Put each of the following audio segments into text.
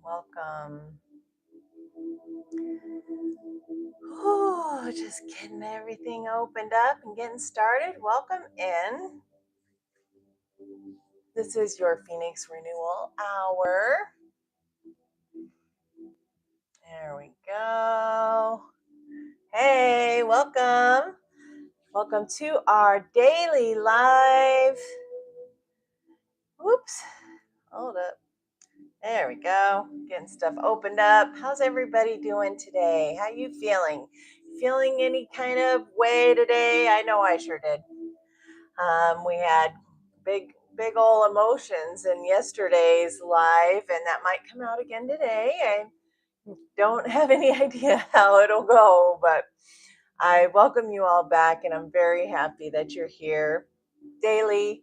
Welcome. Oh, just getting everything opened up and getting started. Welcome in. This is your Phoenix Renewal Hour. There we go. Hey, welcome. Welcome to our daily live. Whoops. Hold up. There we go. Getting stuff opened up. How's everybody doing today? How you feeling? Feeling any kind of way today? I know I sure did. We had big old emotions in yesterday's live, and that might come out again today. I don't have any idea how it'll go, but I welcome you all back, and I'm very happy that you're here daily,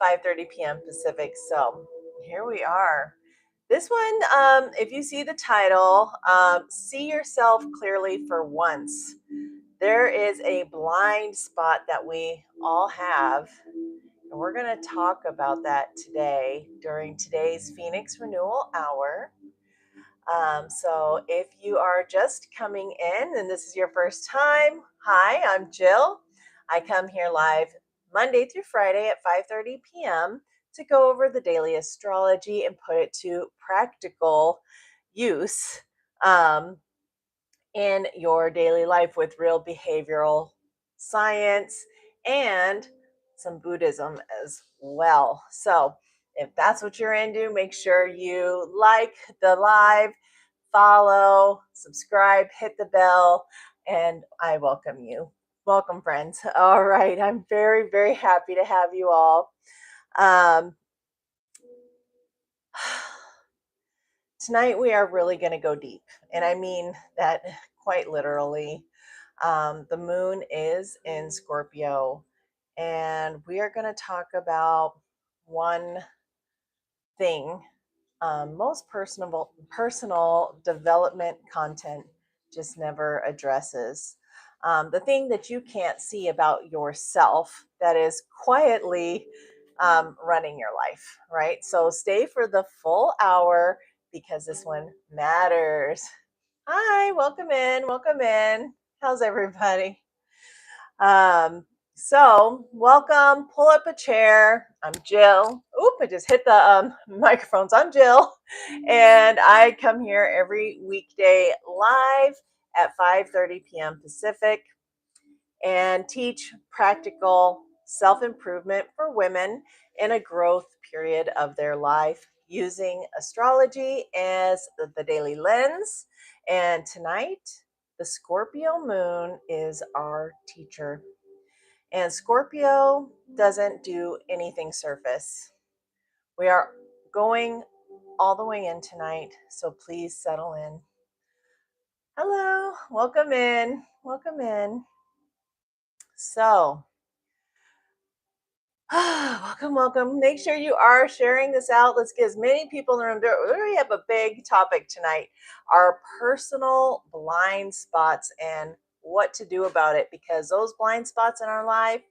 5:30 p.m. Pacific. So here we are. This one, if you see the title, See Yourself Clearly for Once. There is a blind spot that we all have, and we're going to talk about that today during today's Phoenix Renewal Hour. So if you are just coming in and this is your first time, hi, I'm Jill. I come here live Monday through Friday at 5:30 p.m. to go over the daily astrology and put it to practical use in your daily life with real behavioral science and some Buddhism as well. So if that's what you're into, make sure you like the live, follow, subscribe, hit the bell, and I welcome you. Welcome, friends. All right. I'm very, very happy to have you all. Tonight, we are really going to go deep, and I mean that quite literally. The moon is in Scorpio, and we are going to talk about one thing. Most personal development content just never addresses. The thing that you can't see about yourself that is quietly running your life, right? So stay for the full hour because this one matters. Hi, welcome in, welcome in. How's everybody? So welcome, pull up a chair. I'm Jill. Oop, I just hit the microphones. I'm Jill, and I come here every weekday live at 5:30 p.m. Pacific and teach practical self-improvement for women in a growth period of their life using astrology as the daily lens. And tonight, the Scorpio moon is our teacher. And Scorpio doesn't do anything surface. We are going all the way in tonight, so please settle in. Hello, welcome in, welcome in. So, welcome. Make sure you are sharing this out. Let's get as many people in the room. We already have a big topic tonight, our personal blind spots and what to do about it, because those blind spots in our life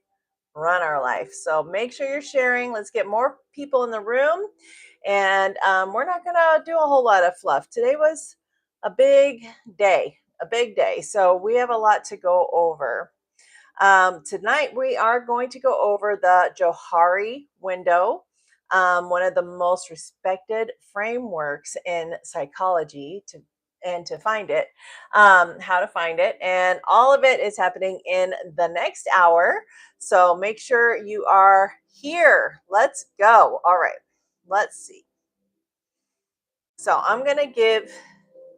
run our life. So make sure you're sharing. Let's get more people in the room. And we're not going to do a whole lot of fluff. Today was a big day, So we have a lot to go over. Tonight, we are going to go over the Johari window, one of the most respected frameworks in psychology to find it, how to find it. And all of it is happening in the next hour. So make sure you are here. Let's go. All right, let's see. So I'm going to give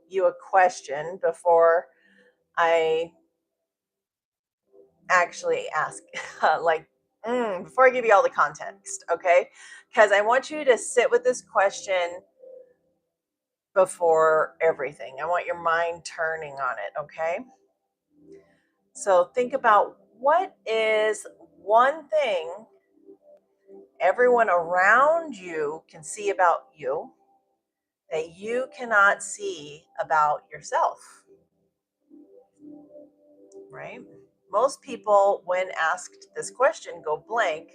you a question before I actually ask, before I give you all the context, okay? Because I want you to sit with this question before everything. I want your mind turning on it, okay? So think about, what is one thing everyone around you can see about you that you cannot see about yourself, right? Most people, when asked this question, go blank,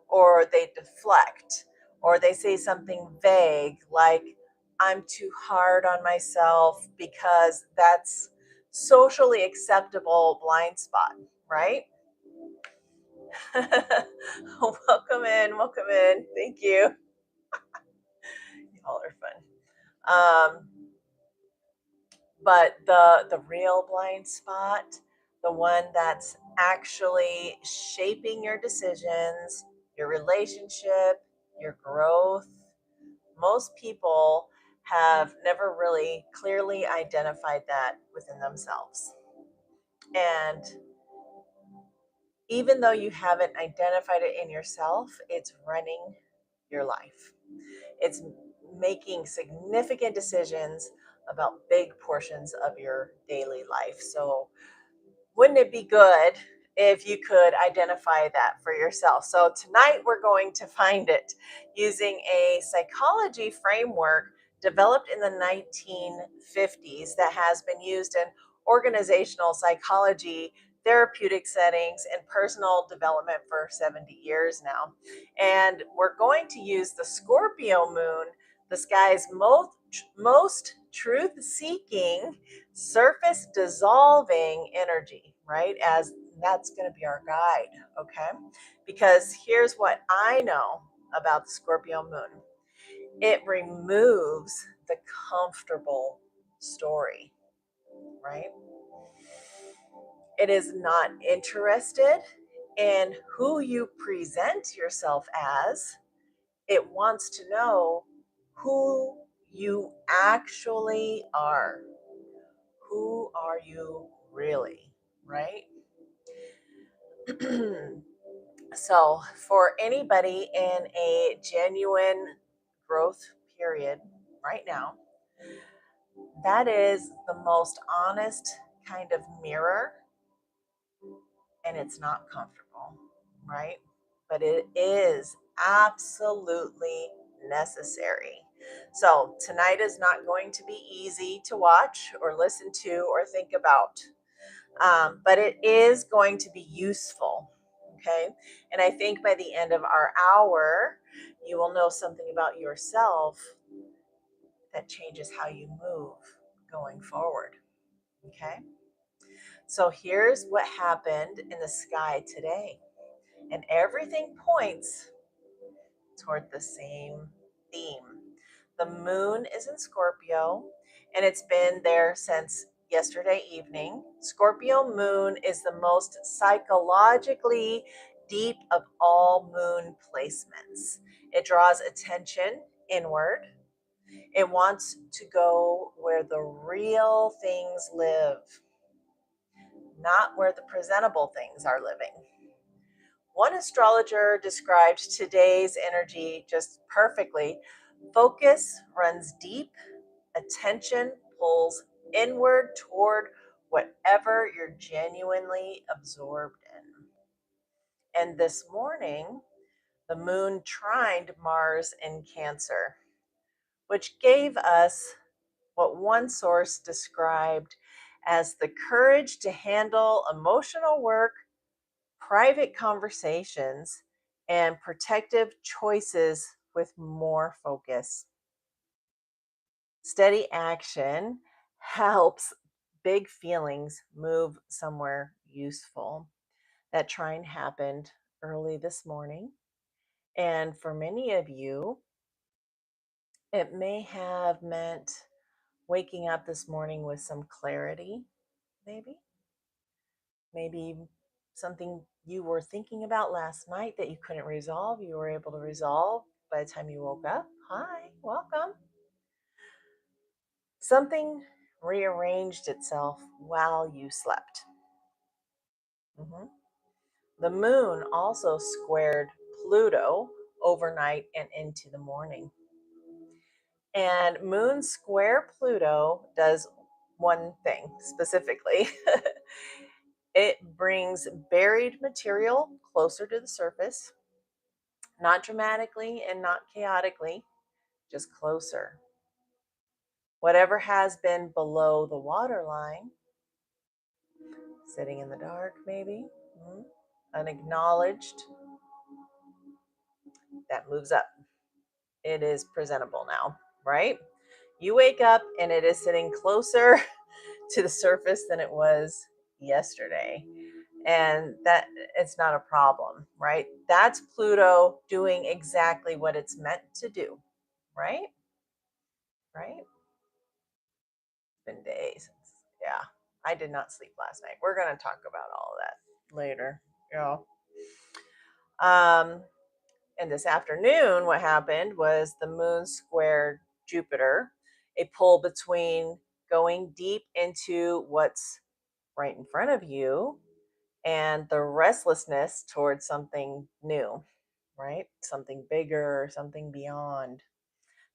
or they deflect, or they say something vague like, I'm too hard on myself because that's socially acceptable blind spot, right? Welcome in, welcome in. Thank you. Y'all are fun. But the real blind spot, the one that's actually shaping your decisions, your relationship, your growth, most people have never really clearly identified that within themselves. And even though you haven't identified it in yourself, it's running your life. It's making significant decisions about big portions of your daily life. So wouldn't it be good if you could identify that for yourself? So tonight we're going to find it using a psychology framework developed in the 1950s that has been used in organizational psychology, therapeutic settings, and personal development for 70 years now. And we're going to use the Scorpio moon, the sky's most truth seeking, surface dissolving energy, right? As that's going to be our guide, okay? Because here's what I know about the Scorpio moon: it removes the comfortable story, right? It is not interested in who you present yourself as, it wants to know who you actually are. Who are you really, right? So, for anybody in a genuine growth period right now, that is the most honest kind of mirror, and it's not comfortable, right? But it is absolutely necessary. So, tonight is not going to be easy to watch or listen to or think about. But it is going to be useful. Okay. And I think by the end of our hour, you will know something about yourself that changes how you move going forward. Okay. So here's what happened in the sky today. And everything points toward the same theme. The moon is in Scorpio, and it's been there since yesterday evening. Scorpio moon is the most psychologically deep of all moon placements. It draws attention inward. It wants to go where the real things live, not where the presentable things are living. One astrologer described today's energy just perfectly. Focus runs deep, attention pulls inward toward whatever you're genuinely absorbed in. And this morning, the moon trined Mars in Cancer, which gave us what one source described as the courage to handle emotional work, private conversations, and protective choices with more focus. Steady action helps big feelings move somewhere useful. That trine happened early this morning. And for many of you, it may have meant waking up this morning with some clarity, maybe. Maybe something you were thinking about last night that you couldn't resolve, you were able to resolve by the time you woke up. Hi, welcome. Something rearranged itself while you slept. Mhm. The moon also squared Pluto overnight and into the morning. And moon square Pluto does one thing specifically. It brings buried material closer to the surface, not dramatically and not chaotically, just closer. Whatever has been below the waterline, sitting in the dark, maybe, unacknowledged, that moves up. It is presentable now, right? You wake up and it is sitting closer to the surface than it was yesterday. And that it's not a problem, right? That's Pluto doing exactly what it's meant to do, right? Right? It's been days. Yeah. I did not sleep last night. We're going to talk about all of that later. Yeah. Um, and this afternoon, what happened was the moon squared Jupiter, a pull between going deep into what's right in front of you and the restlessness towards something new, right? Something bigger, something beyond.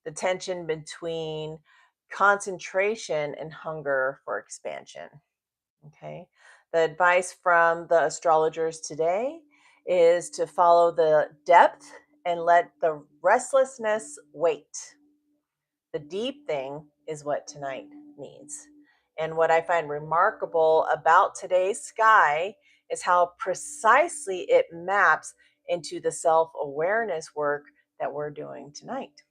The tension between concentration and hunger for expansion. Okay. The advice from the astrologers today is to follow the depth and let the restlessness wait. The deep thing is what tonight needs. And what I find remarkable about today's sky is how precisely it maps into the self awareness work that we're doing tonight.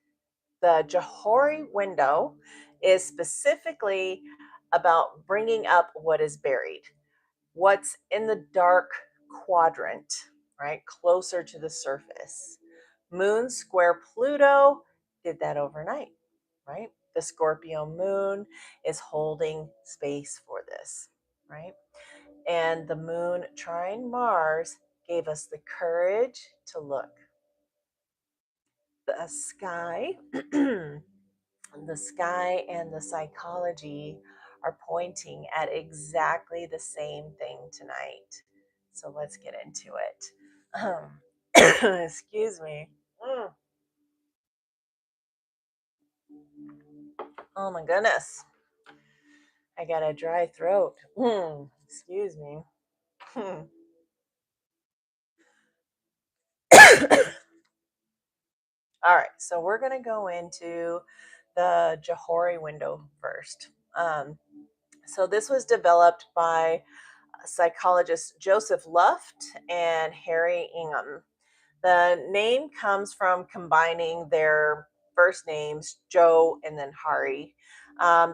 The Johari window is specifically about bringing up what is buried, what's in the dark quadrant, right? Closer to the surface. Moon square Pluto did that overnight, right? The Scorpio moon is holding space for this, right? And the moon trine Mars gave us the courage to look. The sky, the sky and the psychology are pointing at exactly the same thing tonight. So let's get into it. Excuse me. Mm. Oh my goodness. I got a dry throat. Excuse me. All right, so we're going to go into the Johari window first. So this was developed by psychologists Joseph Luft and Harry Ingham. The name comes from combining their first names, Joe and then Hari.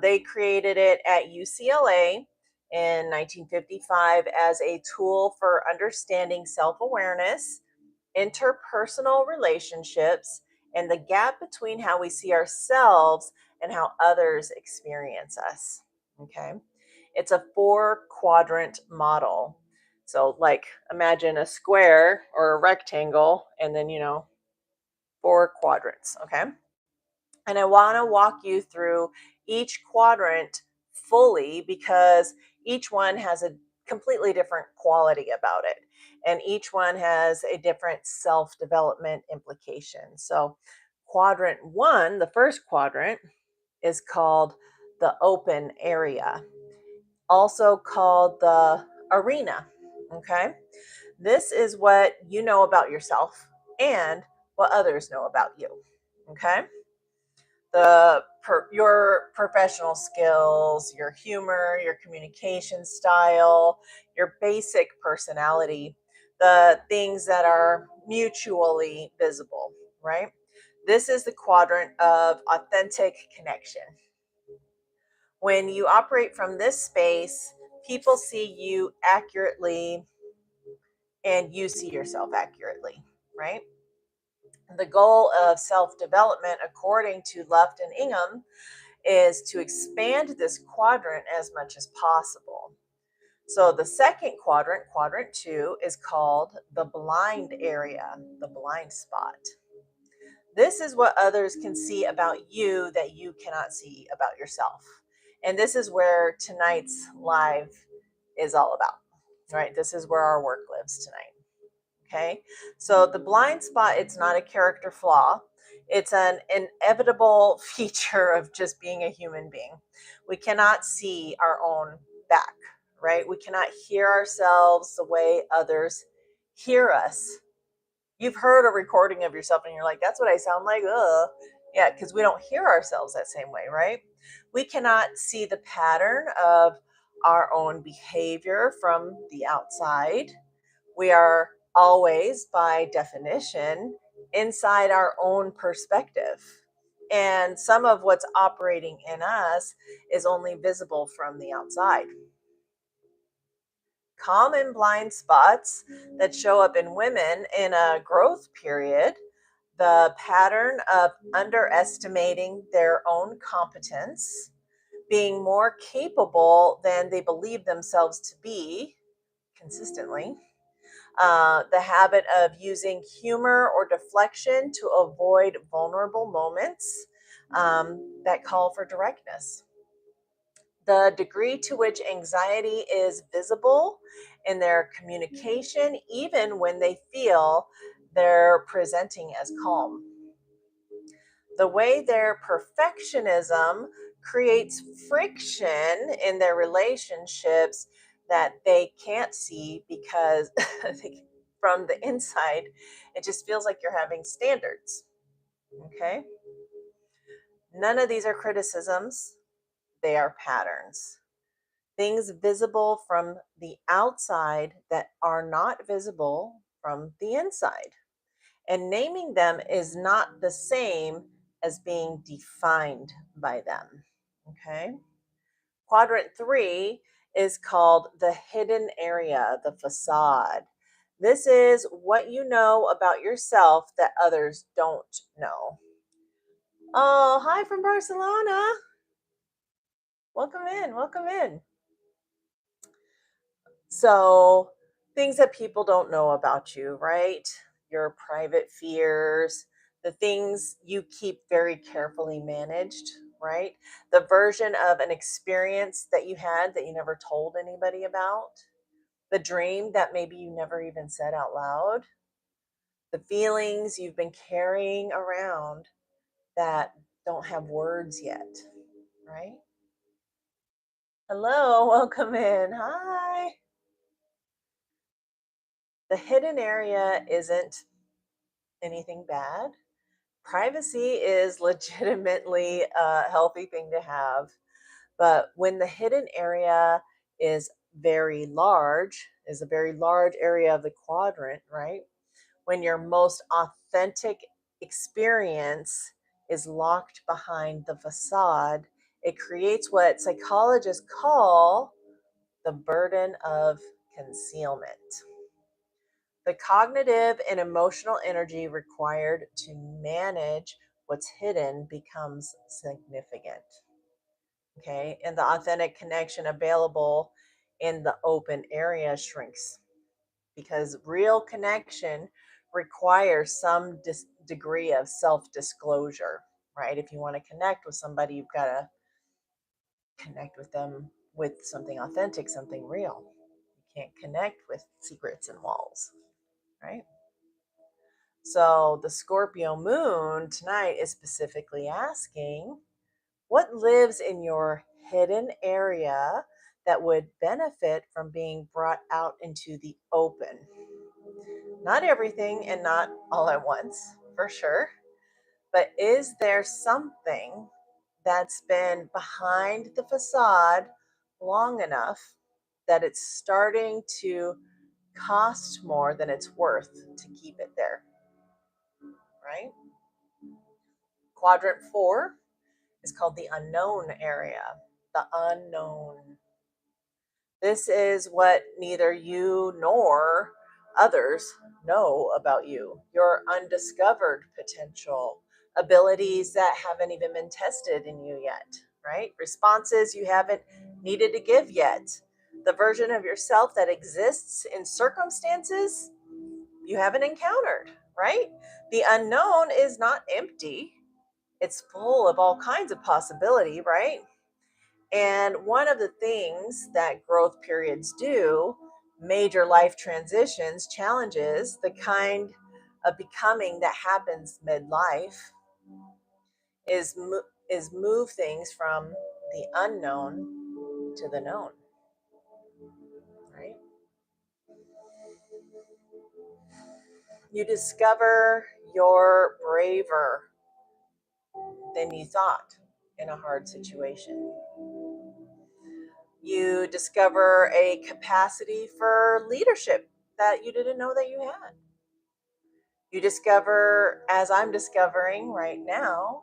They created it at UCLA in 1955 as a tool for understanding self awareness, interpersonal relationships, and the gap between how we see ourselves and how others experience us. Okay. It's a 4 quadrant model. So, like, imagine a square or a rectangle, and then, 4 quadrants. Okay. And I want to walk you through each quadrant fully because each one has a completely different quality about it. And each one has a different self development implication. So, quadrant one, the first quadrant, is called the open area, also called the arena. Okay. This is what you know about yourself and what others know about you. Okay. Your professional skills, your humor, your communication style, your basic personality, the things that are mutually visible, right? This is the quadrant of authentic connection. When you operate from this space, people see you accurately and you see yourself accurately, right? The goal of self development, according to Luft and Ingham, is to expand this quadrant as much as possible. So the second quadrant, quadrant two, is called the blind area, the blind spot. This is what others can see about you that you cannot see about yourself. And this is where tonight's live is all about, right? This is where our work lives tonight. Okay. So the blind spot, it's not a character flaw. It's an inevitable feature of just being a human being. We cannot see our own back, right? We cannot hear ourselves the way others hear us. You've heard a recording of yourself and you're like, that's what I sound like. Ugh. Yeah, because we don't hear ourselves that same way, right? We cannot see the pattern of our own behavior from the outside. We are always, by definition, inside our own perspective. And some of what's operating in us is only visible from the outside. Common blind spots that show up in women in a growth period: the pattern of underestimating their own competence, being more capable than they believe themselves to be consistently, the habit of using humor or deflection to avoid vulnerable moments that call for directness, the degree to which anxiety is visible in their communication, even when they feel they're presenting as calm, the way their perfectionism creates friction in their relationships that they can't see because from the inside, it just feels like you're having standards. Okay. None of these are criticisms, they are patterns. Things visible from the outside that are not visible from the inside. And naming them is not the same as being defined by them. Okay. Quadrant 3 is called the hidden area, the facade. This is what you know about yourself that others don't know. Oh, hi from Barcelona. Welcome in, welcome in. So, things that people don't know about you, right? Your private fears, the things you keep very carefully managed, right? The version of an experience that you had that you never told anybody about, the dream that maybe you never even said out loud, the feelings you've been carrying around that don't have words yet, right? Hello, welcome in. Hi. The hidden area isn't anything bad. Privacy is legitimately a healthy thing to have. But when the hidden area is very large, is a very large area of the quadrant, right? When your most authentic experience is locked behind the facade, it creates what psychologists call the burden of concealment. The cognitive and emotional energy required to manage what's hidden becomes significant. Okay. And the authentic connection available in the open area shrinks because real connection requires some degree of self disclosure, right? If you want to connect with somebody, you've got to connect with them with something authentic, something real. You can't connect with secrets and walls, right? So the Scorpio moon tonight is specifically asking what lives in your hidden area that would benefit from being brought out into the open. Not everything and not all at once, for sure. But is there something that's been behind the facade long enough that it's starting to cost more than it's worth to keep it there, right? Quadrant 4 is called the unknown area, the unknown. This is what neither you nor others know about you, your undiscovered potential, abilities that haven't even been tested in you yet, right? Responses you haven't needed to give yet, the version of yourself that exists in circumstances you haven't encountered, right? The unknown is not empty, it's full of all kinds of possibility, right? And one of the things that growth periods do, major life transitions, challenges, the kind of becoming that happens midlife, is move things from the unknown to the known, right? You discover you're braver than you thought in a hard situation. You discover a capacity for leadership that you didn't know that you had. You discover, as I'm discovering right now,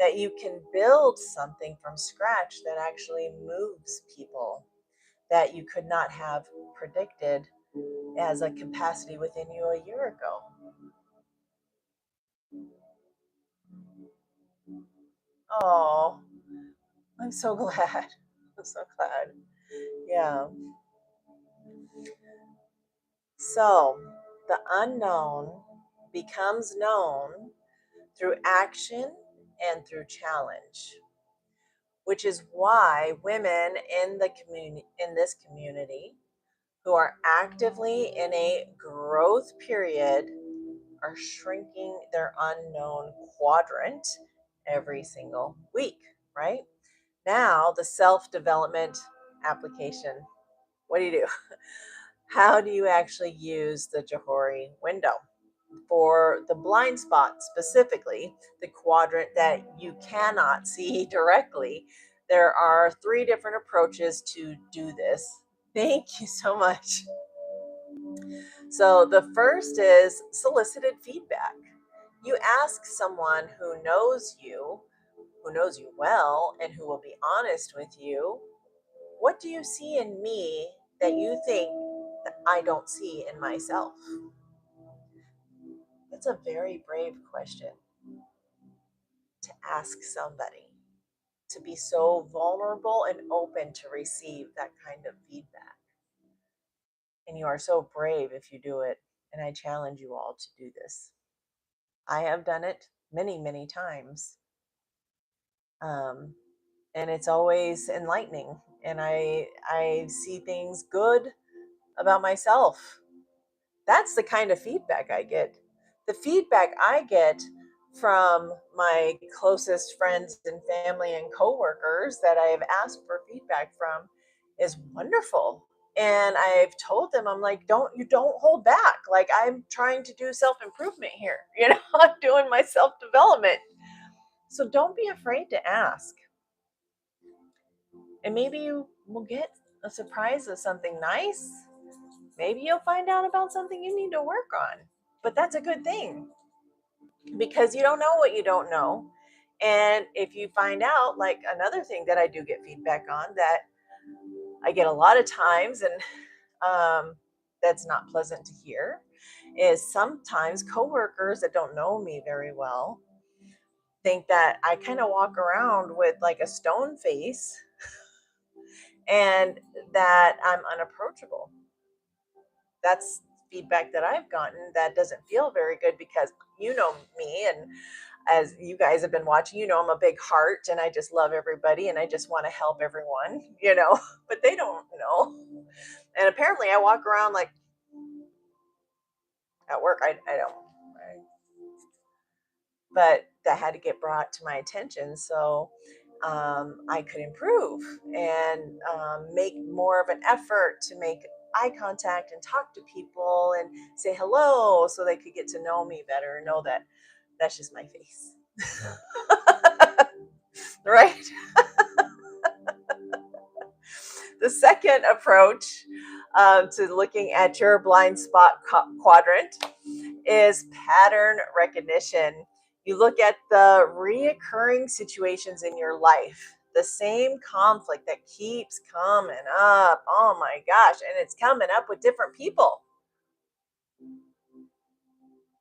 that you can build something from scratch that actually moves people that you could not have predicted as a capacity within you a year ago. Oh, I'm so glad. I'm so glad. Yeah. So the unknown becomes known through action and through challenge, which is why women in the community, in this community, who are actively in a growth period, are shrinking their unknown quadrant every single week, right? Now, the self development application. What do you do? How do you actually use the Johari window? For the blind spot specifically, the quadrant that you cannot see directly, there are 3 different approaches to do this. Thank you so much. So, the first is solicited feedback. You ask someone who knows you well, and who will be honest with you, what do you see in me that you think that I don't see in myself? That's a very brave question to ask somebody, to be so vulnerable and open to receive that kind of feedback. And you are so brave if you do it. And I challenge you all to do this. I have done it many, many times. Um, and it's always enlightening. And I see things good about myself. That's the kind of feedback I get. The feedback I get from my closest friends and family and coworkers that I have asked for feedback from is wonderful. And I've told them, I'm like, don't hold back. Like, I'm trying to do self-improvement here. I'm doing my self-development. So don't be afraid to ask. And maybe you will get a surprise of something nice. Maybe you'll find out about something you need to work on. But that's a good thing, because you don't know what you don't know. And if you find out, like another thing that I do get feedback on, that I get a lot of times, and that's not pleasant to hear, is sometimes coworkers that don't know me very well think that I kind of walk around with like a stone face and that I'm unapproachable. That's feedback that I've gotten that doesn't feel very good, because you know me, and as you guys have been watching, I'm a big heart and I just love everybody and I just want to help everyone, but they don't know. And apparently I walk around like at work, I don't. But that had to get brought to my attention so I could improve and make more of an effort to make eye contact and talk to people and say hello, so they could get to know me better and know that that's just my face. Right? The second approach to looking at your blind spot quadrant is pattern recognition. You look at the reoccurring situations in your life, the same conflict that keeps coming up. Oh my gosh. And it's coming up with different people,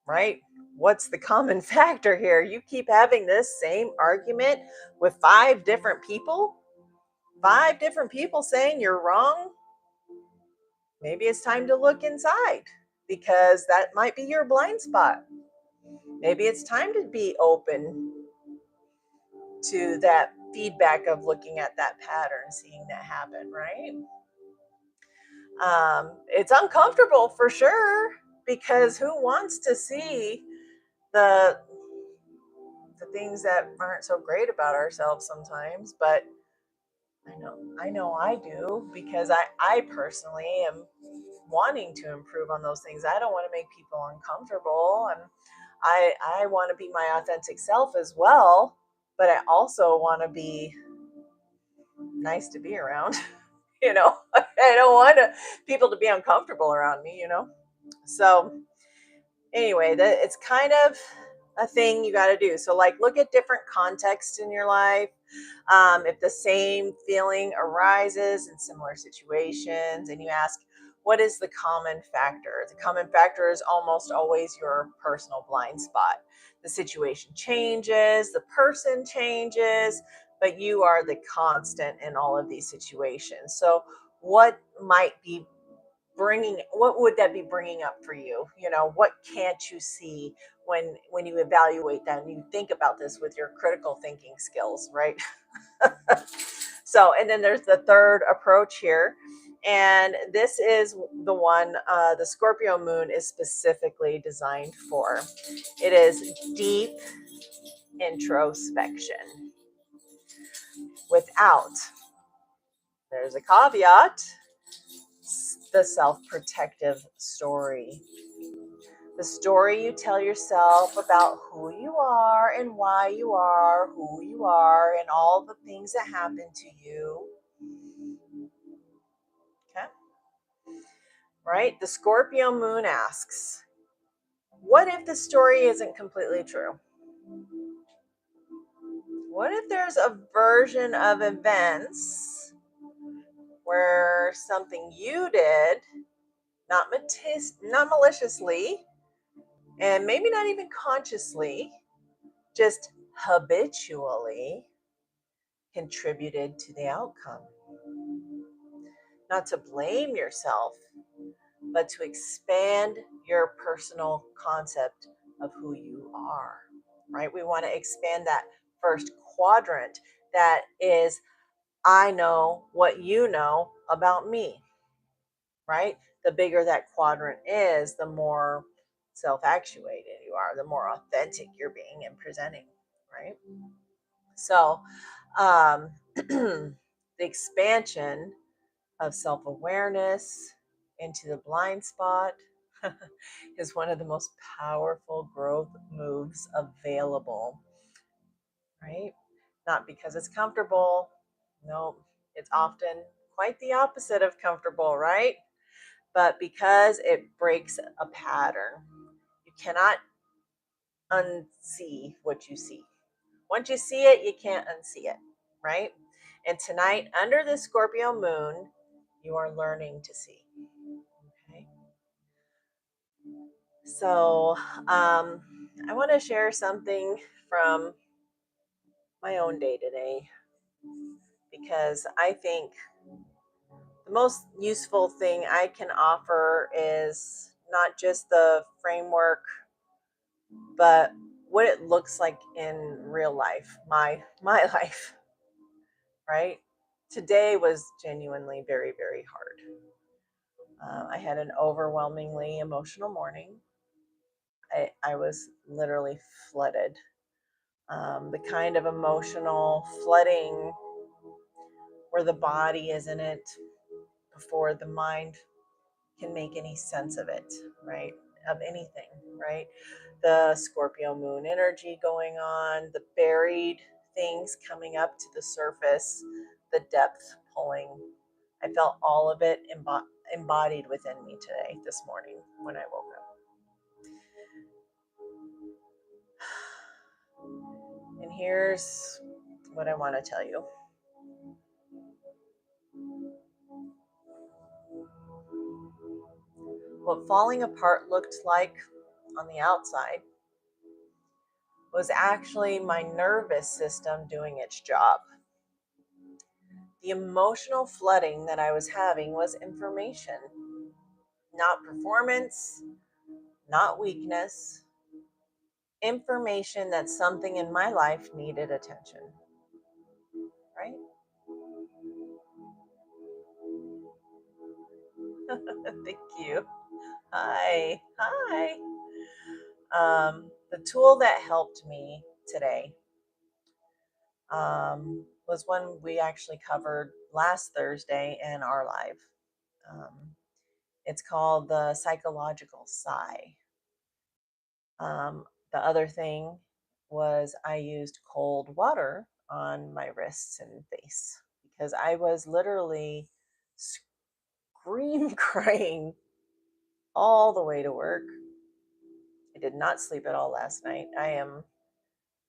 right? What's the common factor here? You keep having this same argument with 5 different people saying you're wrong. Maybe it's time to look inside, because that might be your blind spot. Maybe it's time to be open to that feedback of looking at that pattern, seeing that happen, right? It's uncomfortable for sure, because who wants to see the things that aren't so great about ourselves sometimes? But I know I do, because I personally am wanting to improve on those things. I don't want to make people uncomfortable, and I want to be my authentic self as well, but I also want to be nice to be around. I don't want people to be uncomfortable around me. So anyway, it's kind of a thing you got to do. So, like, look at different contexts in your life. If the same feeling arises in similar situations, and you ask, what is the common factor? The common factor is almost always your personal blind spot. The situation changes, the person changes, but you are the constant in all of these situations. So, what might be what would that be bringing up for you? What can't you see when you evaluate that and you think about this with your critical thinking skills, right? So, and then there's the third approach here, and this is the one the Scorpio moon is specifically designed for. It is deep introspection without, there's a caveat, the self-protective story. The story you tell yourself about who you are and why you are who you are and all the things that happen to you. Okay. Right? The Scorpio moon asks, what if the story isn't completely true? What if there's a version of events where something you did, not maliciously, and maybe not even consciously, just habitually contributed to the outcome? Not to blame yourself, but to expand your personal concept of who you are, right? We want to expand that first quadrant that is, I know what you know about me, right? The bigger that quadrant is, the more self actuated you are, the more authentic you're being and presenting, right? So, the expansion of self awareness into the blind spot is one of the most powerful growth moves available, right? Not because it's comfortable. No, it's often quite the opposite of comfortable, right? But because it breaks a pattern. You cannot unsee what you see. Once you see it, you can't unsee it, right? And tonight, under the Scorpio moon, you are learning to see. Okay. So, I want to share something from my own day today because I think the most useful thing I can offer is not just the framework, but what it looks like in real life, my life, right? Today was genuinely very, very hard. I had an overwhelmingly emotional morning. I was literally flooded. The kind of emotional flooding where the body is in it before the mind can make any sense of it, right? Of anything, right? The Scorpio moon energy going on, the buried things coming up to the surface, the depth pulling. I felt all of it embodied within me today, this morning, when I woke up. And here's what I want to tell you. What falling apart looked like on the outside was actually my nervous system doing its job. The emotional flooding that I was having was information, not performance, not weakness, information that something in my life needed attention, right? Thank you. Hi. The tool that helped me today was one we actually covered last Thursday in our live. It's called the psychological sigh. The other thing was I used cold water on my wrists and face because I was literally scream crying all the way to work. I I did not sleep at all last night. I am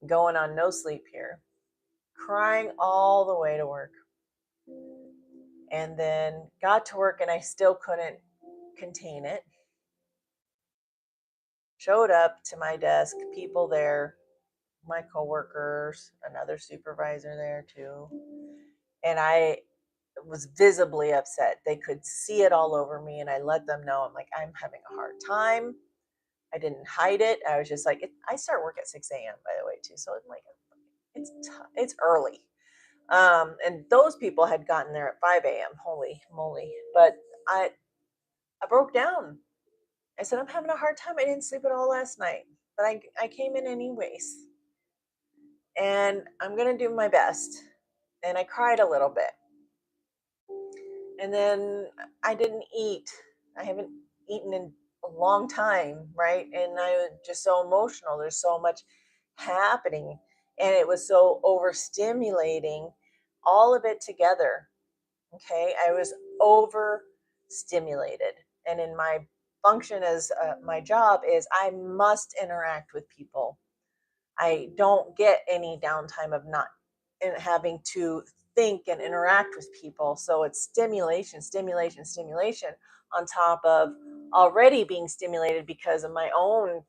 going on no sleep here, crying all the way to work. And then got to work and I still couldn't contain it. Showed up to my desk, people there, my coworkers, another supervisor there too. And I was visibly upset. They could see it all over me, and I let them know. I'm like, I'm having a hard time. I didn't hide it. I was just like, I start work at 6 a.m. by the way too, so I'm like, it's early. And those people had gotten there at 5 a.m. Holy moly! But I I broke down. I said, I'm having a hard time. I didn't sleep at all last night, but I came in anyways, and I'm gonna do my best. And I cried a little bit, and then I didn't eat. I haven't eaten in a long time, right? And I was just so emotional. There's so much happening, and it was so overstimulating, all of it together. Okay, I was overstimulated, and in my function as my job is I must interact with people. I don't get any downtime of not having to think and interact with people. So it's stimulation, stimulation, stimulation on top of already being stimulated because of my own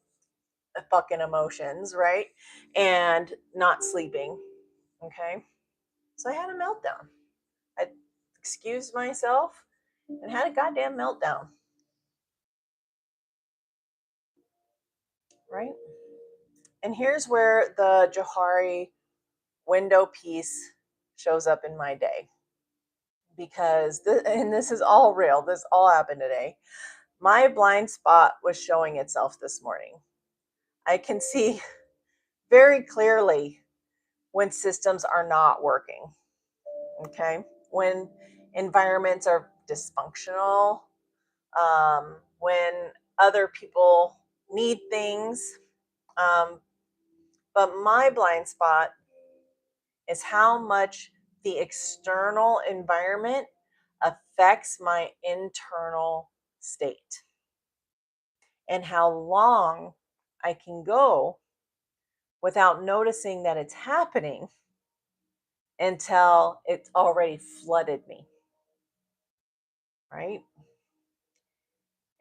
fucking emotions, right? And not sleeping. Okay. So I had a meltdown. I excused myself and had a goddamn meltdown, right? And here's where the Johari window piece shows up in my day, because and this is all real. This all happened today. My blind spot was showing itself this morning. I can see very clearly when systems are not working. Okay, when environments are dysfunctional, when other people need things. Um, but my blind spot is how much the external environment affects my internal state, and how long I can go without noticing that it's happening until it's already flooded me, right?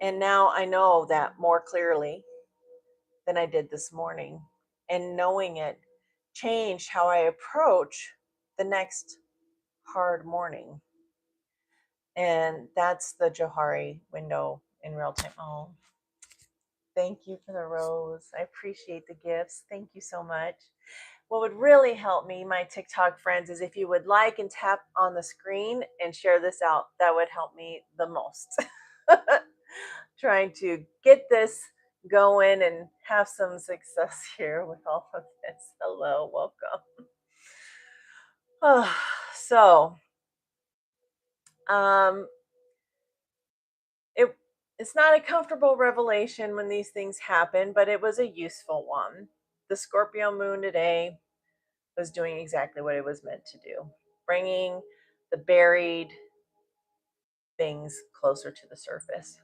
And now I know that more clearly than I did this morning. And knowing it changed how I approach the next hard morning. And that's the Johari window in real time. Oh, thank you for the rose. I appreciate the gifts. Thank you so much. What would really help me, my TikTok friends, is if you would like and tap on the screen and share this out. That would help me the most. Trying to get this going and have some success here with all of this. Hello, welcome. Oh, so, um, it it's not a comfortable revelation when these things happen, but it was a useful one. The Scorpio moon today was doing exactly what it was meant to do, bringing the buried things closer to the surface.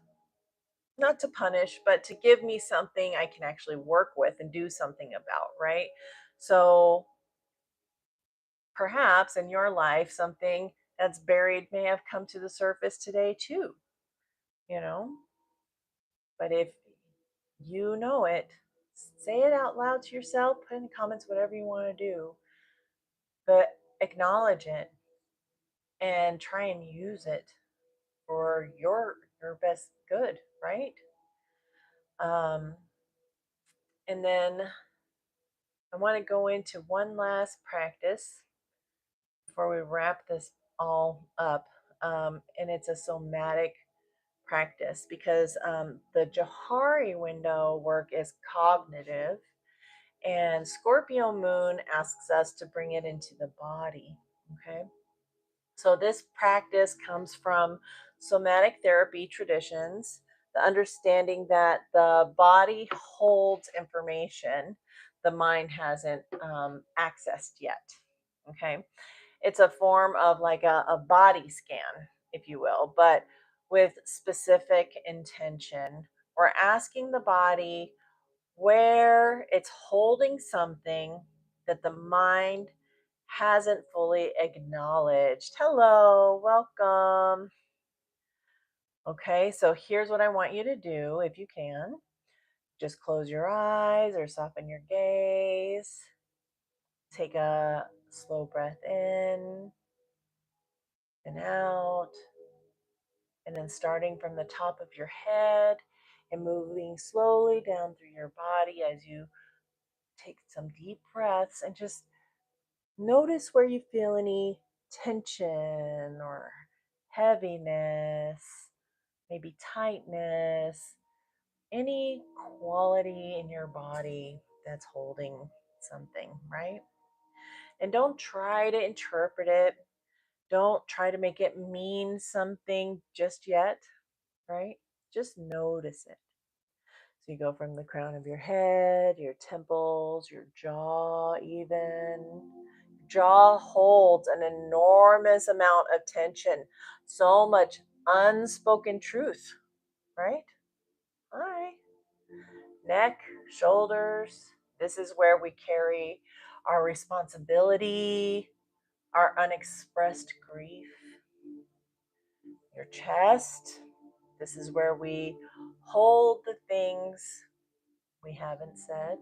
Not to punish, but to give me something I can actually work with and do something about, right? So perhaps in your life, something that's buried may have come to the surface today too, you know? But if you know it, say it out loud to yourself, put in the comments whatever you want to do, but acknowledge it and try and use it for your best good, right? Um, and then I want to go into one last practice before we wrap this all up. And it's a somatic practice, because the Johari window work is cognitive, and Scorpio moon asks us to bring it into the body. Okay. So this practice comes from somatic therapy traditions, the understanding that the body holds information the mind hasn't accessed yet. Okay. It's a form of like a body scan, if you will, but with specific intention. We're asking the body where it's holding something that the mind hasn't fully acknowledged. Hello, welcome. Okay, so here's what I want you to do if you can. Just close your eyes or soften your gaze. Take a slow breath in and out. And then starting from the top of your head and moving slowly down through your body as you take some deep breaths, and just notice where you feel any tension or heaviness, maybe tightness, any quality in your body that's holding something, right? And don't try to interpret it. Don't try to make it mean something just yet, right? Just notice it. So you go from the crown of your head, your temples, your jaw, even. Jaw holds an enormous amount of tension, so much unspoken truth, right? All right. Neck, shoulders. This is where we carry our responsibility, our unexpressed grief. Your chest. This is where we hold the things we haven't said.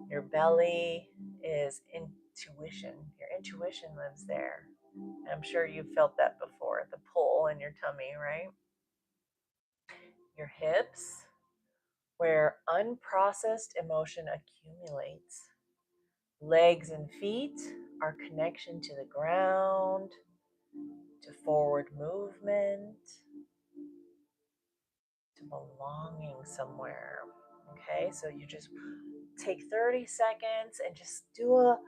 Your belly is intuition. Your intuition lives there. I'm sure you've felt that before, the pull in your tummy, right? Your hips, where unprocessed emotion accumulates. Legs and feet, our connection to the ground, to forward movement, to belonging somewhere. Okay, so you just take 30 seconds and just do a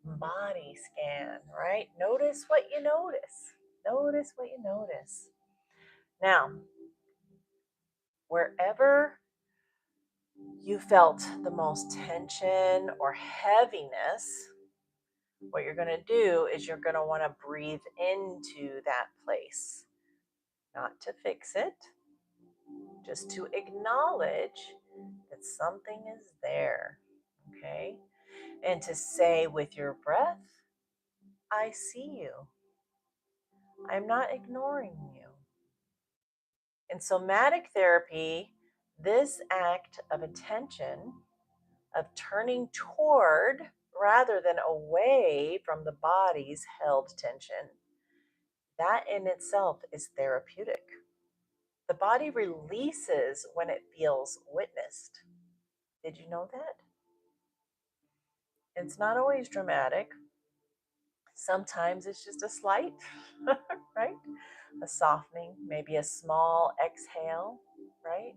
body scan, right? Notice what you notice. Notice what you notice. Now, wherever you felt the most tension or heaviness, what you're going to do is you're going to want to breathe into that place, not to fix it, just to acknowledge that something is there, okay? And to say with your breath, I see you. I'm not ignoring you. In somatic therapy, this act of attention, of turning toward rather than away from the body's held tension, that in itself is therapeutic. The body releases when it feels witnessed. Did you know that? It's not always dramatic. Sometimes it's just a slight, right? A softening, maybe a small exhale, right?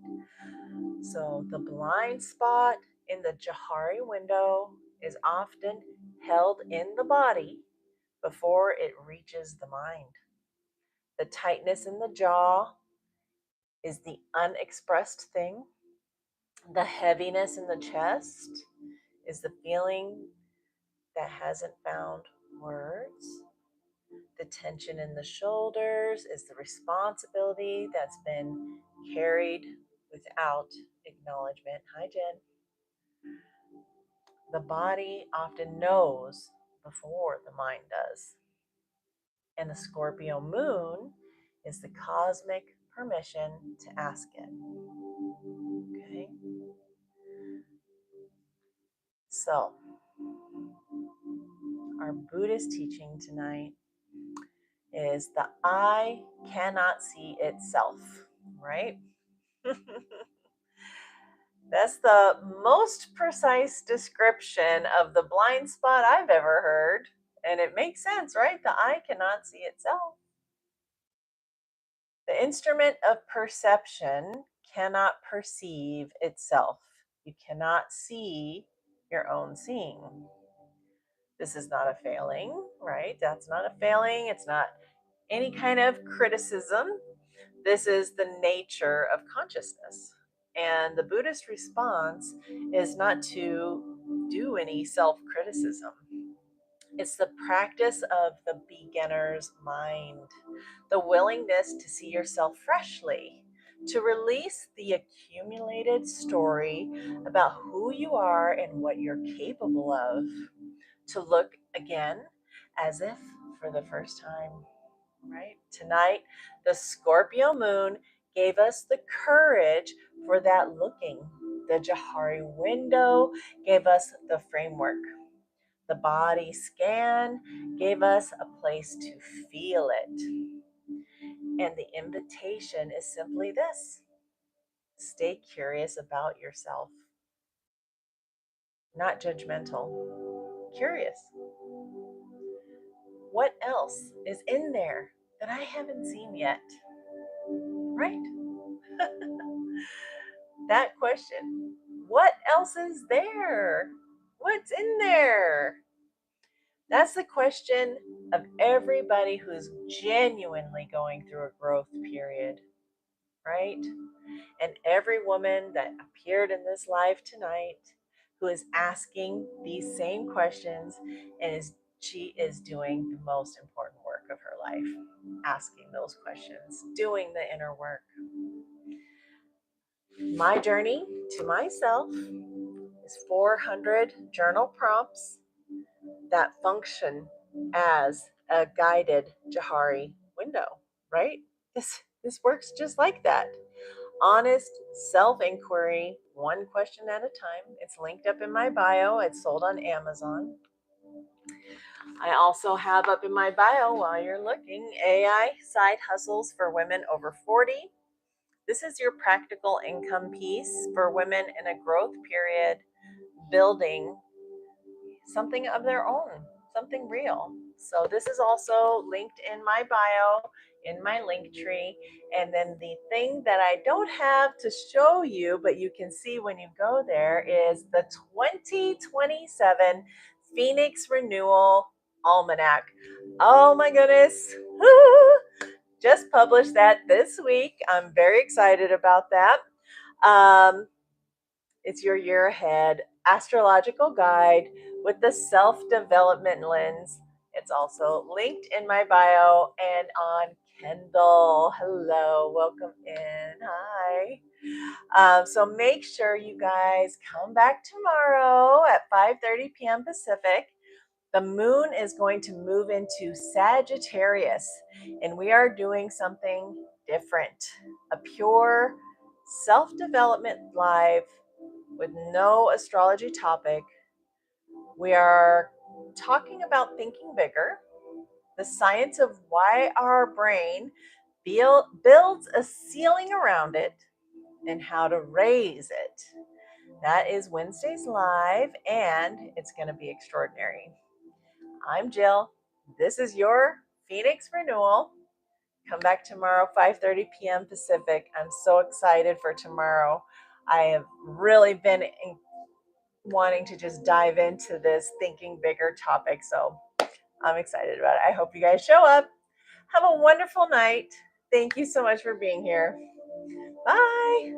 So the blind spot in the Johari window is often held in the body before it reaches the mind. The tightness in the jaw is the unexpressed thing. The heaviness in the chest is the feeling that hasn't found words. The tension in the shoulders is the responsibility that's been carried without acknowledgement. Hi, Jen. The body often knows before the mind does. And the Scorpio moon is the cosmic permission to ask it. Okay? So, our Buddhist teaching tonight is the eye cannot see itself, right? That's the most precise description of the blind spot I've ever heard. And it makes sense, right? The eye cannot see itself. The instrument of perception cannot perceive itself. You cannot see your own seeing. This is not a failing, right? That's not a failing. It's not any kind of criticism. This is the nature of consciousness. And the Buddhist response is not to do any self criticism. It's the practice of the beginner's mind, the willingness to see yourself freshly, to release the accumulated story about who you are and what you're capable of, to look again as if for the first time, right? Tonight, the Scorpio moon gave us the courage for that looking. The Johari window gave us the framework. The body scan gave us a place to feel it. And the invitation is simply this: stay curious about yourself, not judgmental, curious. What else is in there that I haven't seen yet? Right? That question. What else is there? What's in there? That's the question of everybody who's genuinely going through a growth period, right? And every woman that appeared in this live tonight who is asking these same questions, and she is doing the most important work of her life, asking those questions, doing the inner work. My journey to myself is 400 journal prompts that function as a guided Johari window, right? This works just like that. Honest self-inquiry, one question at a time. It's linked up in my bio. It's sold on Amazon. I also have up in my bio, while you're looking, AI side hustles for women over 40. This is your practical income piece for women in a growth period, building something of their own, something real. So this is also linked in my bio, in my link tree. And then the thing that I don't have to show you, but you can see when you go there, is the 2027 Phoenix Renewal Almanac. Oh my goodness. Just published that this week. I'm very excited about that. It's your year ahead astrological guide with the self-development lens. It's also linked in my bio and on Kindle. Hello, welcome in. Hi. So make sure you guys come back tomorrow at 5:30 p.m. Pacific. The moon is going to move into Sagittarius, and we are doing something different. A pure self-development live with no astrology topic. We are talking about thinking bigger, the science of why our brain builds a ceiling around it, and how to raise it. That is Wednesdays live, and it's going to be extraordinary. I'm Jill. This is your Phoenix Renewal. Come back tomorrow, 5:30 p.m. Pacific. I'm so excited for tomorrow. I have really been wanting to just dive into this thinking bigger topic. So I'm excited about it. I hope you guys show up. Have a wonderful night. Thank you so much for being here. Bye.